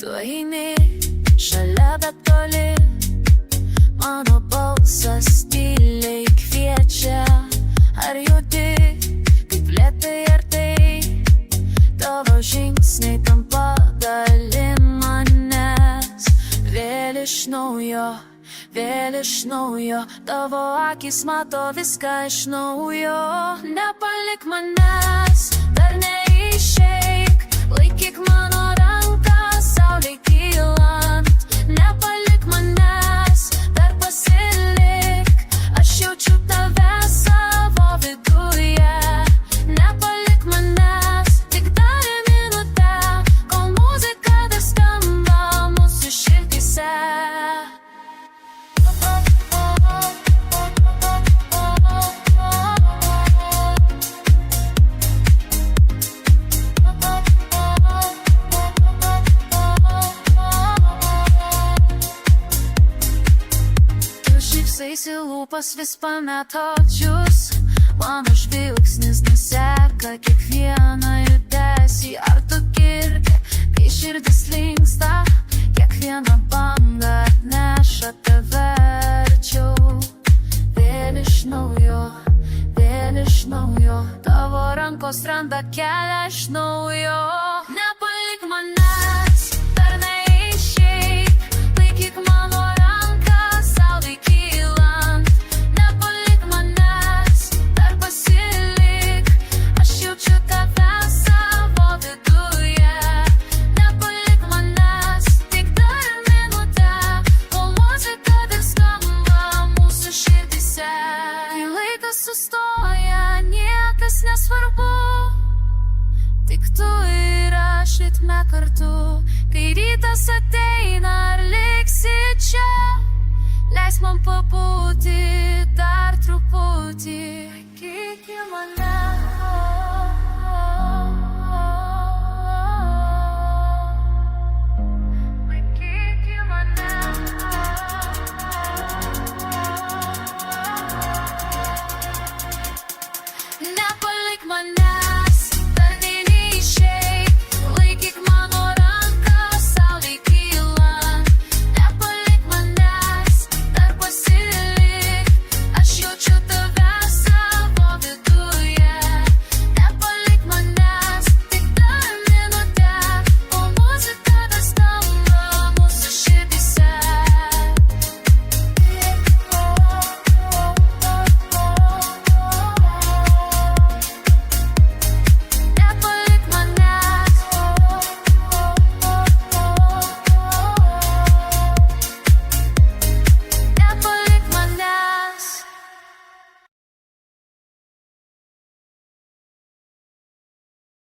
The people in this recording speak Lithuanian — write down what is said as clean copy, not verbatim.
Tu eini šalia bet toli, mano balsas tyliai kviečia. Ar judi, kaip lėtai artai, tavo žingsniai tampa dalim manęs. Vėl iš naujo, tavo akis mato viską iš naujo. Nepalik manęs, dar neišeik, laikyk mano ranką, saulei kylant. Nepalik manęs, dar pasilik, aš jaučiu tave savo viduje. Nepalik manęs, tik dar minutę, kol muzika dar skamba mūsų širdyse. Šypsaisi lūpas vis pametodžius, mano žvilgsnis nuseka kiekvieną judesį. Ar tu girdi, kai širdis linksta, kiekviena banga atneša tave arčiau. Vėl iš naujo, tavo rankos randa kelią iš naujo. Nepalik manęs, dar neišeik, laikyk mano ranką, saulei kylant. Nepalik manęs, dar pasilik, aš jaučiu tave savo viduje. Nepalik manęs, tik dar minutę, kol muzika dar skamba mūsų širdyse. Kai laikas sustoja, niekas nesvarbu, tik tu ir aš ritme kartu. Kai rytas ateina, ar liksi čia, leisk man pabūti